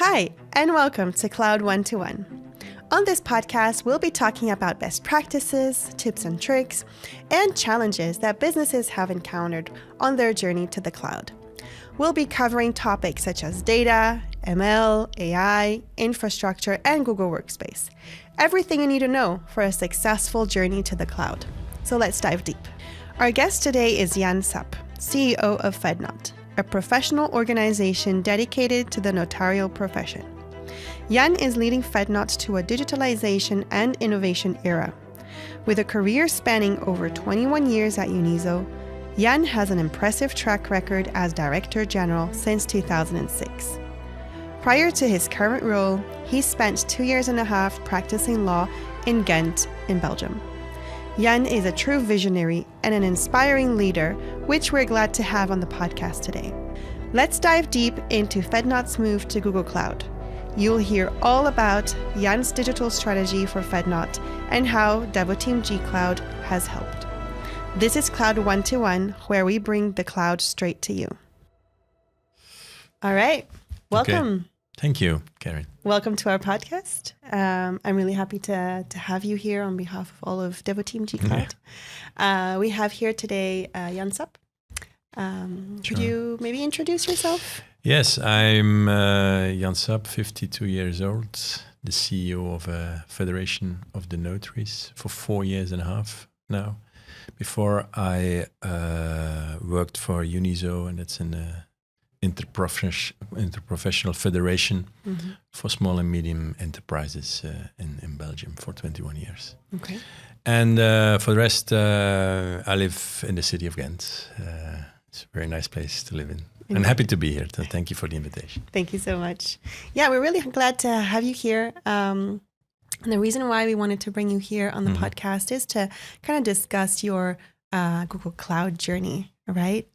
Hi, and welcome to Cloud 1-to-1. On this podcast, we'll be talking about best practices, tips and tricks, and challenges that businesses have encountered on their journey to the cloud. We'll be covering topics such as data, ML, AI, infrastructure, and Google Workspace. Everything you need to know for a successful journey to the cloud. So let's dive deep. Our guest today is Jan Sap, CEO of Fednot, a professional organization dedicated to the notarial profession. Jan is leading Fednot to a digitalisation and innovation era. With a career spanning over 21 years at UNIZO, Jan has an impressive track record as Director General since 2006. Prior to his current role, he spent 2.5 years practicing law in Ghent in Belgium. Jan is a true visionary and an inspiring leader, which we're glad to have on the podcast today. Let's dive deep into Fednot's move to Google Cloud. You'll hear all about Jan's digital strategy for Fednot and how Devoteam G Cloud has helped. This is Cloud 1-to-1, where we bring the cloud straight to you. All right, welcome. Okay. Thank you, Karen. Welcome to our podcast. I'm really happy to have you here on behalf of all of Devoteam G Cloud. We have here today Jan Sap. Could you maybe introduce yourself? Yes, I'm Jan Sap, 52 years old, the CEO of a Federation of the Notaries for 4.5 years now. Before I worked for UNIZO, and it's an interprofessional federation for small and medium enterprises in Belgium for 21 years. Okay. And for the rest, I live in the city of Ghent. It's a very nice place to live in. I'm happy to be here. So thank you for the invitation. Thank you so much. Yeah, we're really glad to have you here. And the reason why we wanted to bring you here on the podcast is to kind of discuss your Google Cloud journey, right?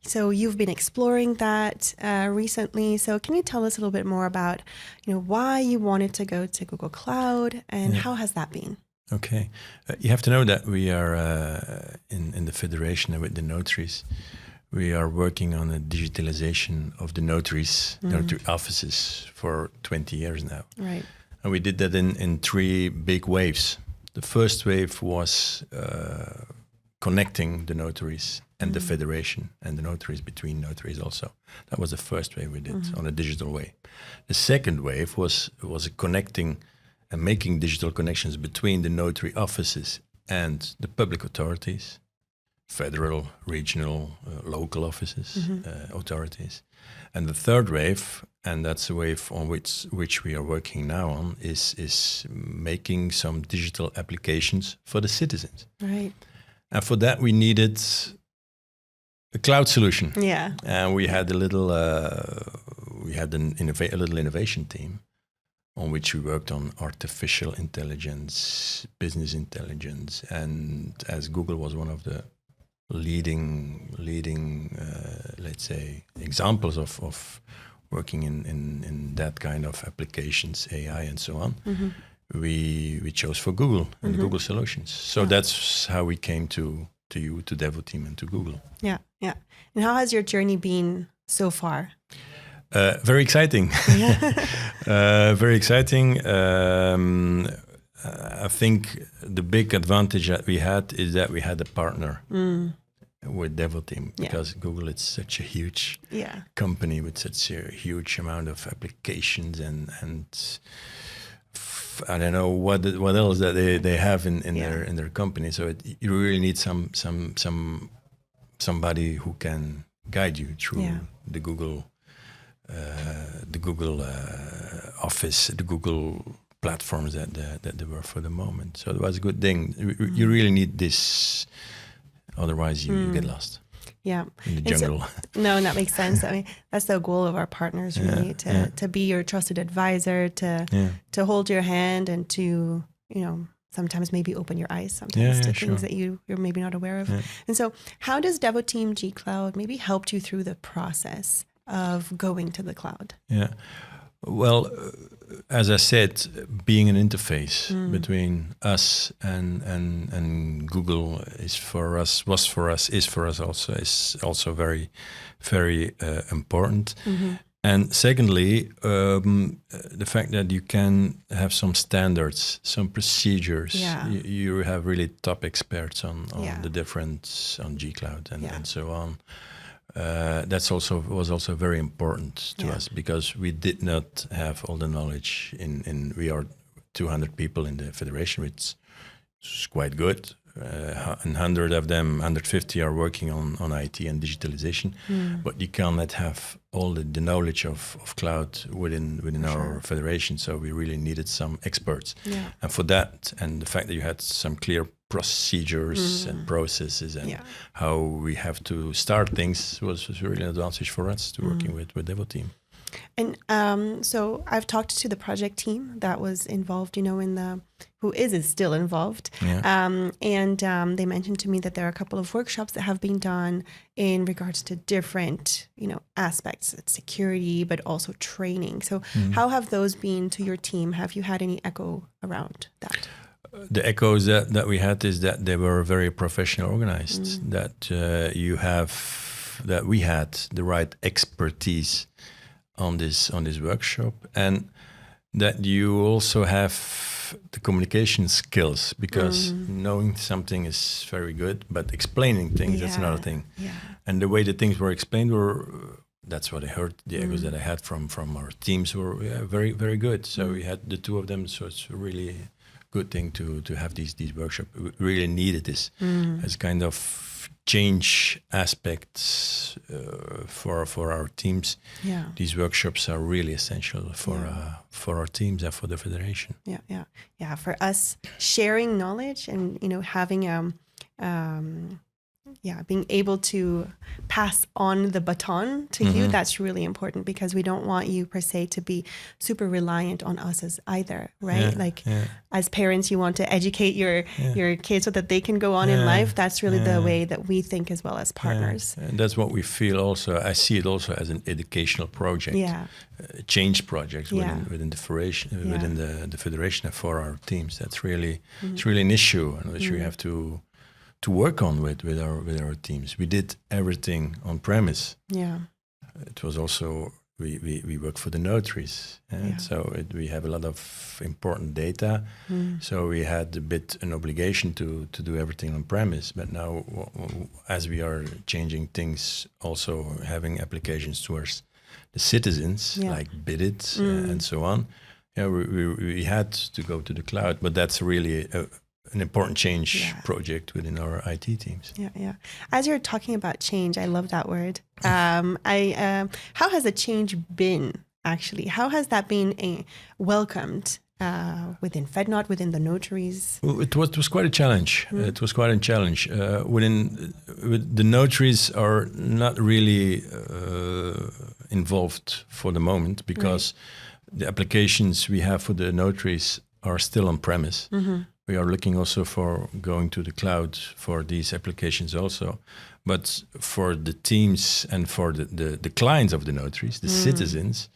So you've been exploring that recently. So can you tell us a little bit more about, why you wanted to go to Google Cloud and how has that been? Okay. You have to know that we are in the federation with the notaries. We are working on the digitalisation of the notaries, notary offices for 20 years now. Right. And we did that in 3 big waves. The first wave was connecting the notaries and the federation and the notaries between notaries also. That was the first wave we did on a digital way. The second wave was connecting and making digital connections between the notary offices and the public authorities, federal, regional, local offices, authorities. And the third wave, and that's the wave on which we are working now on, is making some digital applications for the citizens. Right. And for that, we needed a cloud solution. Yeah. And we had a little innovation team on which we worked on artificial intelligence, business intelligence, and as Google was one of the leading, let's say, examples of working in that kind of applications, AI and so on, we chose for Google and Google solutions. So that's how we came to you, to Devoteam, and to Google. Yeah. And how has your journey been so far? Very exciting. Very exciting. I think the big advantage that we had is that we had a partner with Devoteam, because Google is such a huge company with such a huge amount of applications and I don't know what else that they have in their company. So you really need somebody who can guide you through the Google Office, the Google platforms that there were for the moment. So it was a good thing. You really need this, otherwise you get lost. Yeah, in the jungle. No, that makes sense. I mean, that's the goal of our partners, really, to be your trusted advisor, to hold your hand, and to sometimes maybe open your eyes sometimes to things that you're maybe not aware of. And so, how does Devoteam G Cloud maybe helped you through the process of going to the cloud? Yeah. Well, as I said, being an interface between us and Google is for us also very, very important. And secondly, the fact that you can have some standards, some procedures. Yeah. You have really top experts on Yeah. the different on G Cloud Yeah. and so on. Was also very important to us, because we did not have all the knowledge. We are 200 people in the federation, which is quite good. 100 of them, 150 are working on IT and digitalisation, but you cannot have all the knowledge of cloud within our federation. So we really needed some experts, and for that, and the fact that you had some clear procedures and processes and how we have to start things was really an advantage for us to working with Devoteam. And so I've talked to the project team that was involved, who is still involved. Yeah. And they mentioned to me that there are a couple of workshops that have been done in regards to different, aspects, security, but also training. So how have those been to your team? Have you had any echo around that? The echoes that we had is that they were very professionally organized, that we had the right expertise on this workshop, and that you also have the communication skills, because knowing something is very good, but explaining things, that's another thing. Yeah. And the way the things were explained that's what I heard, the echoes that I had from our teams were very, very good. So we had the two of them, so it's a really good thing to have these workshops. We really needed this as kind of change aspects for our teams. Yeah. These workshops are really essential for our teams and for the federation. Yeah. For us, sharing knowledge and having being able to pass on the baton to you, that's really important, because we don't want you per se to be super reliant on us as either, right? As parents, you want to educate your kids so that they can go on in life. That's really the way that we think as well as partners. And that's what we feel also. I see it also as an educational project, change projects within the federation, within the federation, and for our teams. That's really it's really an issue on which we have to work on with our teams. We did everything on premise. Yeah, it was also we work for the notaries, so we have a lot of important data. So we had an obligation to do everything on premise. But now, as we are changing things, also having applications towards the citizens, like Bidit and so on. Yeah, we had to go to the cloud, but that's really an important change project within our IT teams. Yeah. As you're talking about change, I love that word. How has the change been, actually? How has that been welcomed within Fednot, within the notaries? Well, it was quite a challenge. It was quite a challenge. The notaries are not really involved for the moment, because the applications we have for the notaries are still on premise. We are looking also for going to the cloud for these applications also. But for the teams and for the clients of the notaries, the citizens,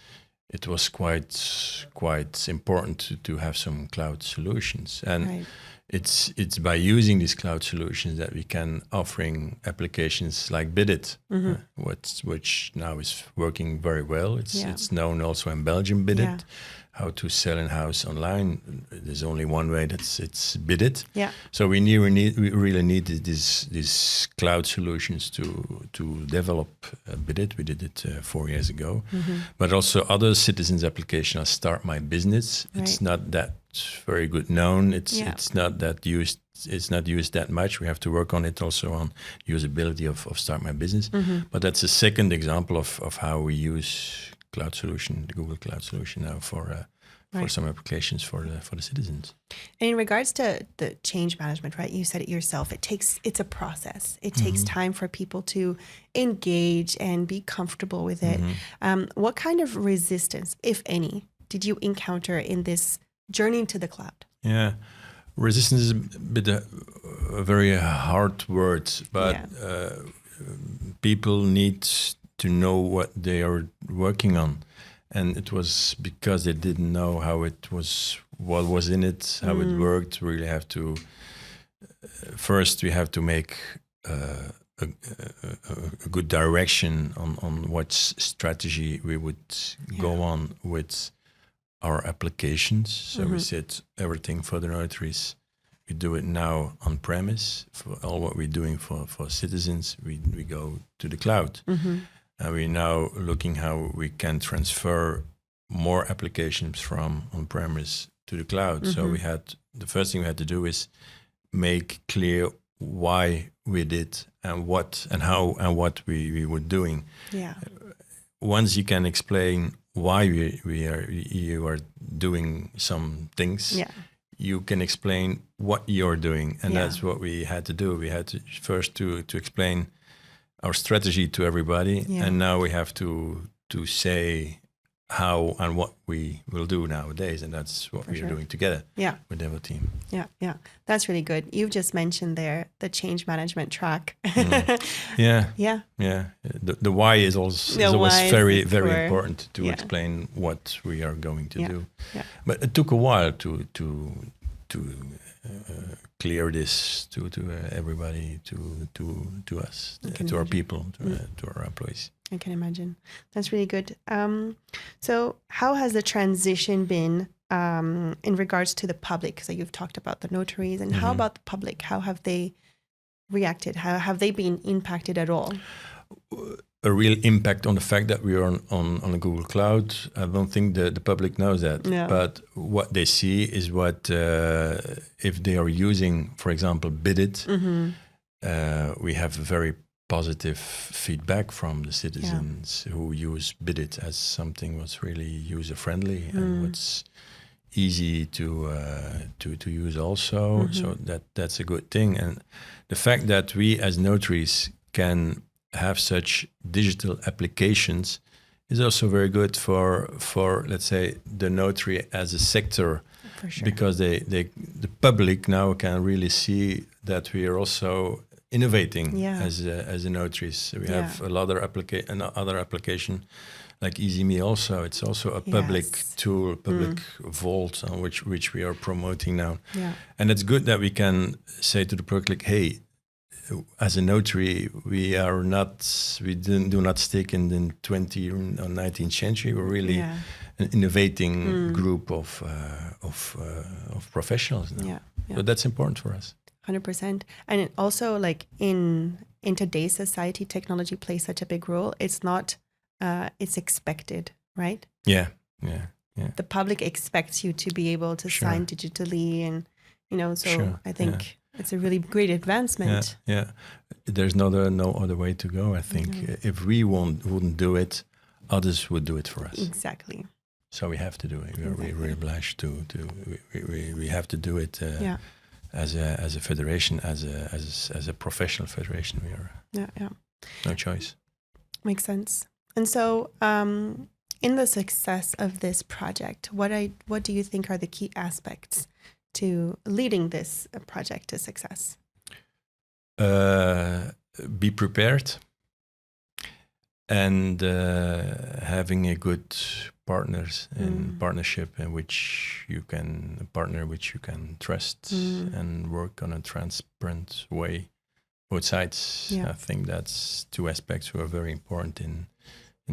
it was quite important to have some cloud solutions. And it's by using these cloud solutions that we can offering applications like Bidit, which now is working very well. It's known also in Belgium, Bidit. How to sell in-house online. There's only one way, it's Bidit. Yeah. So we really needed these cloud solutions to develop Bidit. We did it 4 years ago. But also other citizens applications, Start My Business. It's not that very good known. It's not that used. It's not used that much. We have to work on it also on usability of Start My Business. But that's a second example of how we use cloud solution, the Google Cloud solution now for some applications for the citizens. And in regards to the change management, right? You said it yourself. It's a process. It takes time for people to engage and be comfortable with it. What kind of resistance, if any, did you encounter in this journey to the cloud? Yeah, resistance is a bit a very hard word, but people need to know what they are working on. And it was because they didn't know what was in it, how it worked. We really have to, first we have to make a good direction on what strategy we would go on with our applications. So we said everything for the notaries, we do it now on premise. For all what we're doing for citizens, we go to the cloud. And we're now looking how we can transfer more applications from on-premise to the cloud. So the first thing we had to do is make clear why we did and what and how and what we were doing. Yeah. Once you can explain why you are doing some things, you can explain what you're doing, and that's what we had to do. We had to first to explain our strategy to everybody, and now we have to say how and what we will do nowadays, and that's what we are doing together with Devoteam. Yeah, that's really good. You've just mentioned there the change management track. The why is always very important to explain what we are going to do. But it took a while to clear this to everybody, to us, to our people, to our employees. I can imagine. That's really good. So how has the transition been in regards to the public? So you've talked about the notaries, and how about the public? How have they reacted? How have they been impacted at all? A real impact on the fact that we are on a Google Cloud. I don't think the public knows that. No. But what they see is what, if they are using, for example, Bidit, we have very positive feedback from the citizens who use Bidit as something what's really user-friendly and what's easy to use also. So that's a good thing. And the fact that we as notaries can have such digital applications is also very good for let's say the notary as a sector, because the public now can really see that we are also innovating as a notaries. We have another application like EasyMe also. It's also a public tool, public vault on which we are promoting now. And it's good that we can say to the public, hey, as a notary, we do not stick in the 20th or 19th century. We're really an innovating group of professionals now. So that's important for us. 100%. And it also, like in today's society, technology plays such a big role. It's not, it's expected, right? Yeah. The public expects you to be able to sign digitally, and so I think it's a really great advancement. Yeah. There's no other way to go, I think. If we wouldn't do it, others would do it for us. Exactly. So we have to do it. We're obliged to we have to do it as a federation, as a professional federation. We are no choice. Makes sense. And so in the success of this project, what do you think are the key aspects to leading this project to success? Be prepared, and having a good partnership in which you can trust and work on a transparent way, both sides. I think that's two aspects who are very important in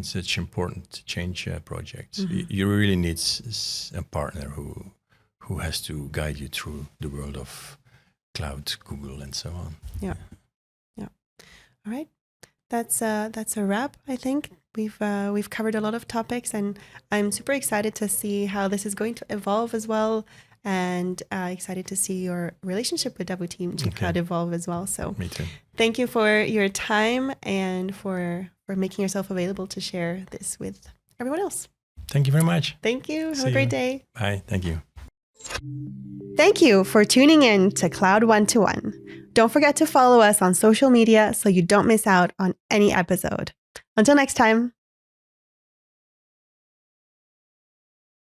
such important change projects. You really need a partner who has to guide you through the world of cloud, Google, and so on. Yeah. All right, that's a wrap. I think we've covered a lot of topics, and I'm super excited to see how this is going to evolve as well, and excited to see your relationship with Devoteam G Cloud evolve as well. So, me too. Thank you for your time and for making yourself available to share this with everyone else. Thank you very much. Thank you. Have a great day. Bye. Thank you. Thank you for tuning in to Cloud 1-1. Don't forget to follow us on social media so you don't miss out on any episode. Until next time.